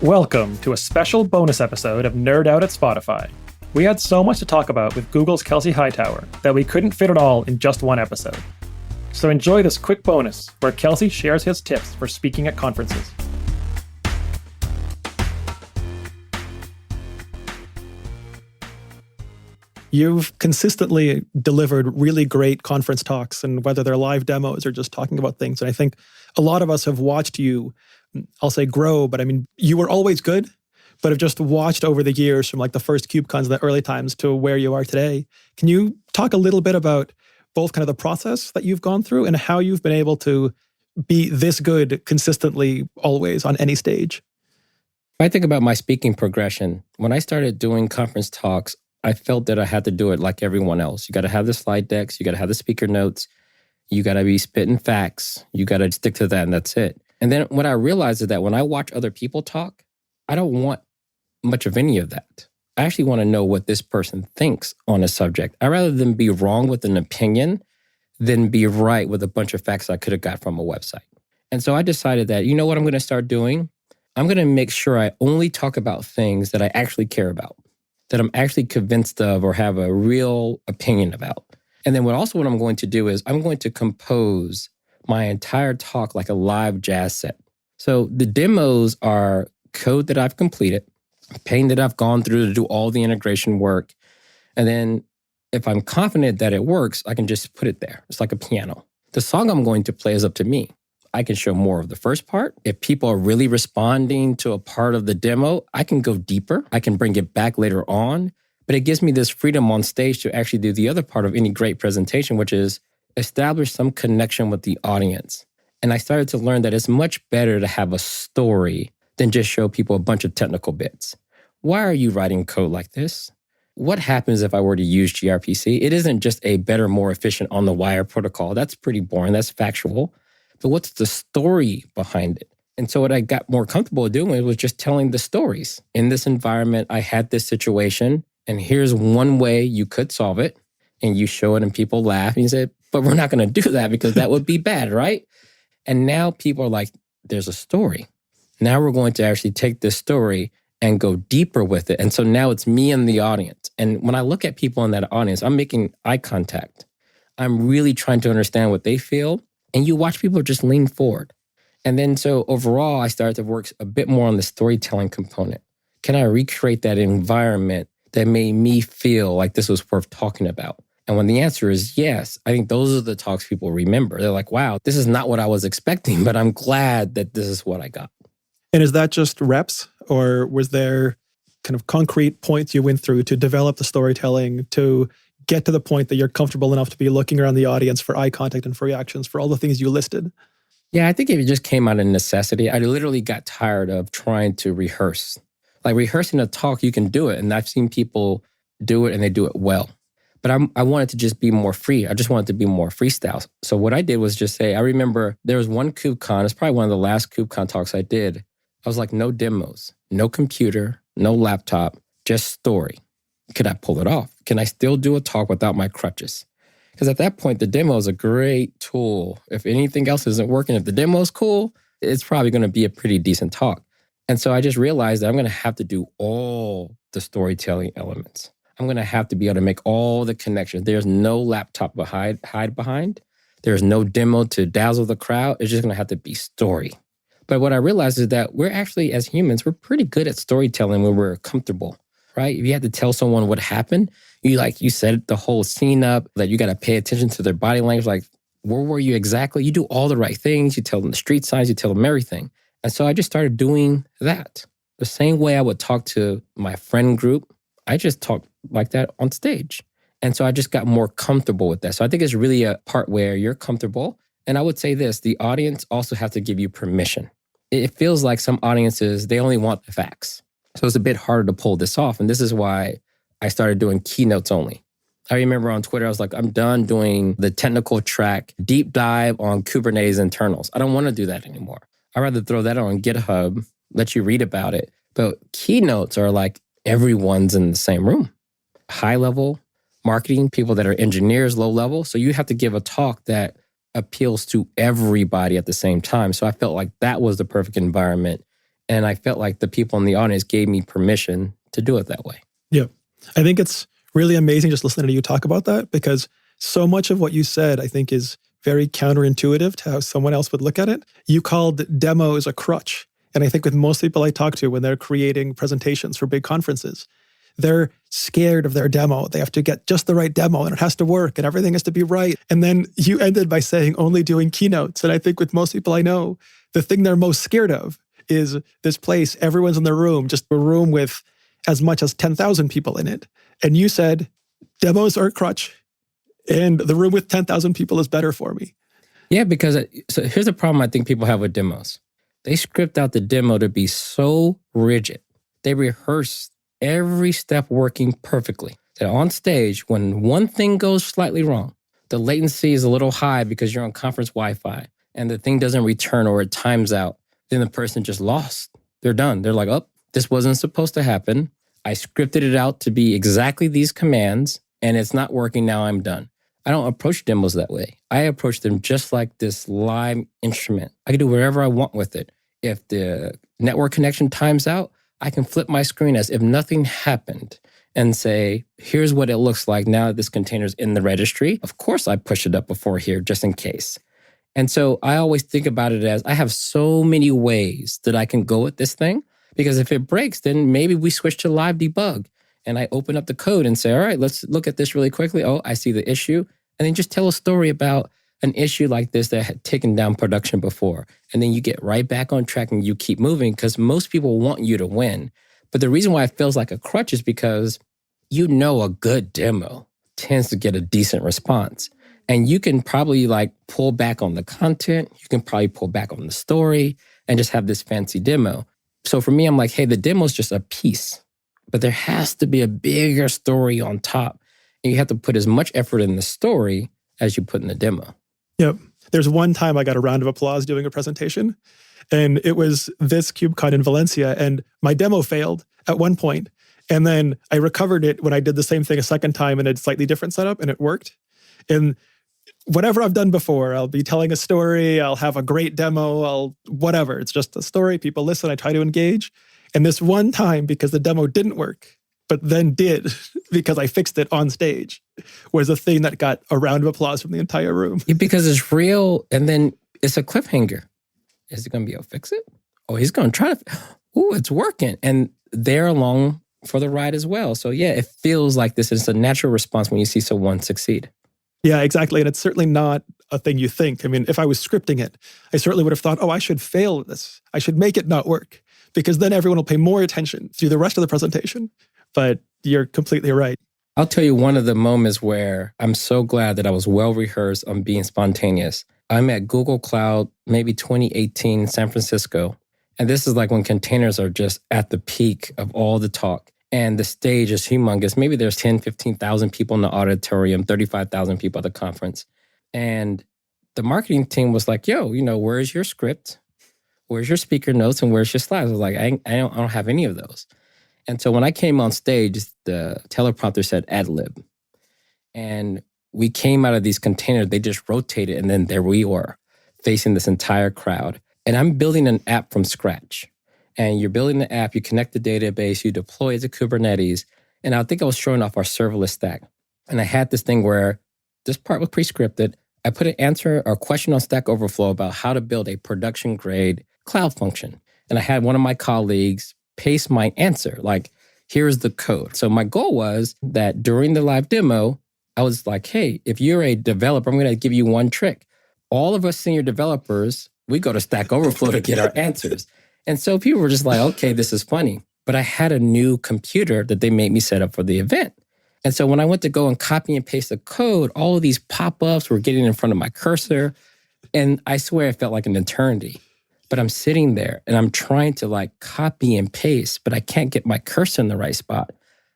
Welcome to a special bonus episode of Nerd Out at Spotify. We had so much to talk about with Google's Kelsey Hightower that we couldn't fit it all in just one episode. So enjoy this quick bonus where Kelsey shares his tips for speaking at conferences. You've consistently delivered really great conference talks, and whether they're live demos or just talking about things. And I think a lot of us have watched you, I'll say grow, but I mean, you were always good, but have just watched over the years from like the first KubeCons, the early times to where you are today. Can you talk a little bit about both kind of the process that you've gone through and how you've been able to be this good consistently always on any stage? If I think about my speaking progression, when I started doing conference talks, I felt that I had to do it like everyone else. You got to have the slide decks, you got to have the speaker notes, you got to be spitting facts, you got to stick to that, and that's it. And then what I realized is that when I watch other people talk, I don't want much of any of that. I actually want to know what this person thinks on a subject. I'd rather than be wrong with an opinion than be right with a bunch of facts I could have got from a website. And so I decided that, you know what I'm going to start doing? I'm going to make sure I only talk about things that I actually care about, that I'm actually convinced of or have a real opinion about. And then what I'm going to do is I'm going to compose my entire talk like a live jazz set. So the demos are code that I've completed, pain that I've gone through to do all the integration work. And then if I'm confident that it works, I can just put it there. It's like a piano. The song I'm going to play is up to me. I can show more of the first part. If people are really responding to a part of the demo, I can go deeper. I can bring it back later on. But it gives me this freedom on stage to actually do the other part of any great presentation, which is establish some connection with the audience. And I started to learn that it's much better to have a story than just show people a bunch of technical bits. Why are you writing code like this? What happens if I were to use gRPC? It isn't just a better, more efficient on-the-wire protocol. That's pretty boring. That's factual. But what's the story behind it? And so what I got more comfortable doing was just telling the stories. In this environment, I had this situation, and here's one way you could solve it. And you show it and people laugh. And you say, but we're not going to do that because that would be bad, right? And now people are like, there's a story. Now we're going to actually take this story and go deeper with it. And so now it's me and the audience. And when I look at people in that audience, I'm making eye contact. I'm really trying to understand what they feel. And you watch people just lean forward. And then so overall, I started to work a bit more on the storytelling component. Can I recreate that environment that made me feel like this was worth talking about? And when the answer is yes, I think those are the talks people remember. They're like, wow, this is not what I was expecting, but I'm glad that this is what I got. And is that just reps, or was there kind of concrete points you went through to develop the storytelling to get to the point that you're comfortable enough to be looking around the audience for eye contact and for reactions, for all the things you listed? Yeah, I think it just came out of necessity. I literally got tired of trying to rehearse. Like rehearsing a talk, you can do it. And I've seen people do it and they do it well. But I wanted to just be more free. I just wanted to be more freestyle. So what I did was just say, I remember there was one KubeCon, it's probably one of the last KubeCon talks I did. I was like, no demos, no computer, no laptop, just story. Could I pull it off? Can I still do a talk without my crutches? Because at that point, the demo is a great tool. If anything else isn't working, if the demo is cool, it's probably going to be a pretty decent talk. And so I just realized that I'm going to have to do all the storytelling elements. I'm going to have to be able to make all the connections. There's no laptop to hide behind. There's no demo to dazzle the crowd. It's just going to have to be story. But what I realized is that we're actually, as humans, we're pretty good at storytelling when we're comfortable, right? If you had to tell someone what happened, you set the whole scene up, that you got to pay attention to their body language. Like, where were you exactly? You do all the right things. You tell them the street signs. You tell them everything. And so I just started doing that. The same way I would talk to my friend group, I just talked like that on stage. And so I just got more comfortable with that. So I think it's really a part where you're comfortable. And I would say this, the audience also has to give you permission. It feels like some audiences, they only want the facts. So it's a bit harder to pull this off. And this is why I started doing keynotes only. I remember on Twitter, I was like, I'm done doing the technical track, deep dive on Kubernetes internals. I don't want to do that anymore. I'd rather throw that on GitHub, let you read about it. But keynotes are like everyone's in the same room. High level marketing, people that are engineers, low level. So you have to give a talk that appeals to everybody at the same time. So I felt like that was the perfect environment. And I felt like the people in the audience gave me permission to do it that way. Yeah. I think it's really amazing just listening to you talk about that, because so much of what you said, I think, is very counterintuitive to how someone else would look at it. You called demos a crutch. And I think with most people I talk to when they're creating presentations for big conferences, they're scared of their demo. They have to get just the right demo and it has to work and everything has to be right. And then you ended by saying only doing keynotes. And I think with most people I know, the thing they're most scared of is this place, everyone's in their room, just a room with as much as 10,000 people in it. And you said, demos are a crutch and the room with 10,000 people is better for me. Yeah, because so here's the problem I think people have with demos. They script out the demo to be so rigid. They rehearse every step working perfectly. That on stage, when one thing goes slightly wrong, the latency is a little high because you're on conference Wi-Fi and the thing doesn't return or it times out, then the person just lost. They're done. They're like, oh, this wasn't supposed to happen. I scripted it out to be exactly these commands and it's not working. Now I'm done. I don't approach demos that way. I approach them just like this live instrument. I can do whatever I want with it. If the network connection times out, I can flip my screen as if nothing happened and say, here's what it looks like now that this container's in the registry. Of course, I push it up before here just in case. And so I always think about it as I have so many ways that I can go with this thing, because if it breaks, then maybe we switch to live debug and I open up the code and say, all right, let's look at this really quickly. Oh, I see the issue. And then just tell a story about an issue like this that had taken down production before. And then you get right back on track and you keep moving because most people want you to win. But the reason why it feels like a crutch is because you know a good demo tends to get a decent response. And you can probably like pull back on the content. You can probably pull back on the story and just have this fancy demo. So for me, I'm like, hey, the demo is just a piece, but there has to be a bigger story on top. And you have to put as much effort in the story as you put in the demo. Yep. There's one time I got a round of applause doing a presentation, and it was this KubeCon in Valencia, and my demo failed at one point, and then I recovered it when I did the same thing a second time in a slightly different setup, and it worked. And whatever I've done before, I'll be telling a story, I'll have a great demo, whatever. It's just a story, people listen, I try to engage. And this one time, because the demo didn't work, but then did because I fixed it on stage, was a thing that got a round of applause from the entire room. Because it's real, and then it's a cliffhanger. Is he going to be able to fix it? Oh, he's going to try to. Oh, it's working. And they're along for the ride as well. So yeah, it feels like this is a natural response when you see someone succeed. Yeah, exactly. And it's certainly not a thing you think. I mean, if I was scripting it, I certainly would have thought, oh, I should fail at this. I should make it not work, because then everyone will pay more attention through the rest of the presentation. But you're completely right. I'll tell you one of the moments where I'm so glad that I was well-rehearsed on being spontaneous. I'm at Google Cloud, maybe 2018, San Francisco. And this is like when containers are just at the peak of all the talk. And the stage is humongous. Maybe there's 10, 15,000 people in the auditorium, 35,000 people at the conference. And the marketing team was like, yo, where's your script? Where's your speaker notes? And where's your slides? I was like, I don't have any of those. And so when I came on stage, the teleprompter said ad lib. And we came out of these containers, they just rotated, and then there we were, facing this entire crowd. And I'm building an app from scratch. And you're building the app, you connect the database, you deploy it to Kubernetes. And I think I was showing off our serverless stack. And I had this thing where this part was pre-scripted. I put an answer or question on Stack Overflow about how to build a production-grade cloud function. And I had one of my colleagues paste my answer, like, here's the code. So my goal was that during the live demo, I was like, hey, if you're a developer, I'm going to give you one trick. All of us senior developers, we go to Stack Overflow to get our answers. And so people were just like, okay, this is funny. But I had a new computer that they made me set up for the event. And so when I went to go and copy and paste the code, all of these pop-ups were getting in front of my cursor. And I swear it felt like an eternity. But I'm sitting there and I'm trying to like copy and paste, but I can't get my cursor in the right spot.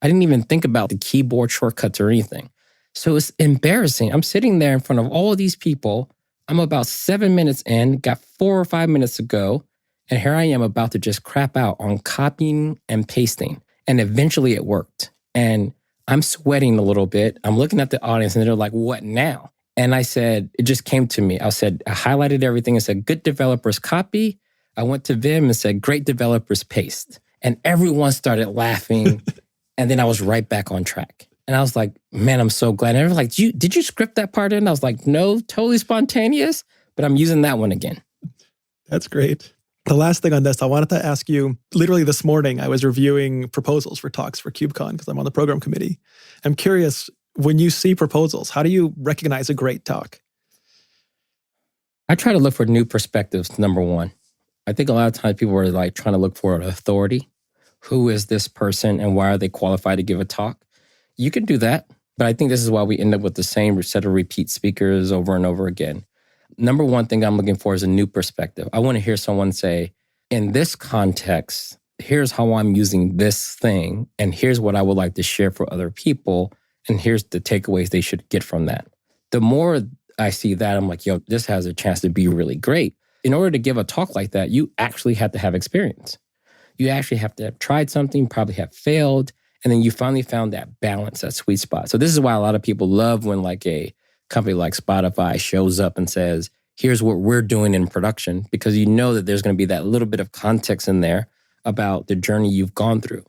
I didn't even think about the keyboard shortcuts or anything. So it's embarrassing. I'm sitting there in front of all of these people. I'm about 7 minutes in, got 4 or 5 minutes to go. And here I am about to just crap out on copying and pasting. And eventually it worked. And I'm sweating a little bit. I'm looking at the audience and they're like, what now? And I said, it just came to me. I highlighted everything and said, good developers copy. I went to Vim and said, great developers paste. And everyone started laughing. And then I was right back on track. And I was like, man, I'm so glad. And everyone's like, did you script that part in? I was like, no, totally spontaneous, but I'm using that one again. That's great. The last thing on this, I wanted to ask you, literally this morning, I was reviewing proposals for talks for KubeCon because I'm on the program committee. I'm curious, when you see proposals, how do you recognize a great talk? I try to look for new perspectives, number one. I think a lot of times people are like trying to look for an authority. Who is this person and why are they qualified to give a talk? You can do that, but I think this is why we end up with the same set of repeat speakers over and over again. Number one thing I'm looking for is a new perspective. I want to hear someone say, in this context, here's how I'm using this thing, and here's what I would like to share for other people, and here's the takeaways they should get from that. The more I see that, I'm like, yo, this has a chance to be really great. In order to give a talk like that, you actually have to have experience. You actually have to have tried something, probably have failed, and then you finally found that balance, that sweet spot. So this is why a lot of people love when like a company like Spotify shows up and says, here's what we're doing in production, because you know that there's going to be that little bit of context in there about the journey you've gone through.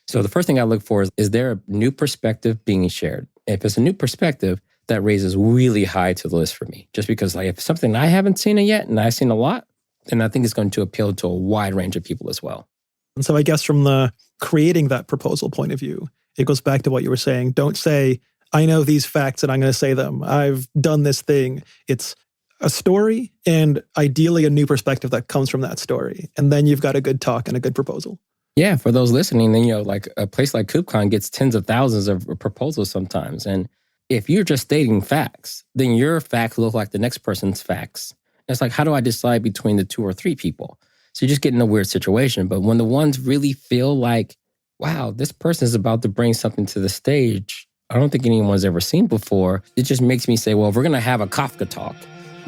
So the first thing I look for is there a new perspective being shared? If it's a new perspective, that raises really high to the list for me. Just because like if it's something I haven't seen it yet and I've seen a lot, then I think it's going to appeal to a wide range of people as well. And so I guess from the creating that proposal point of view, it goes back to what you were saying. Don't say, I know these facts and I'm going to say them. I've done this thing. It's a story and ideally a new perspective that comes from that story. And then you've got a good talk and a good proposal. Yeah, for those listening, then, like a place like KubeCon gets tens of thousands of proposals sometimes. And if you're just stating facts, then your facts look like the next person's facts. And it's like, how do I decide between the two or three people? So you just get in a weird situation. But when the ones really feel like, wow, this person is about to bring something to the stage I don't think anyone's ever seen before, it just makes me say, well, if we're going to have a Kafka talk,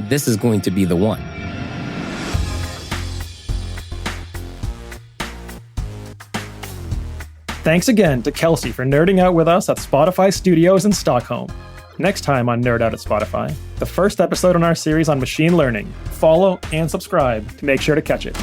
this is going to be the one. Thanks again to Kelsey for nerding out with us at Spotify Studios in Stockholm. Next time on Nerd Out at Spotify, the first episode in our series on machine learning. Follow and subscribe to make sure to catch it.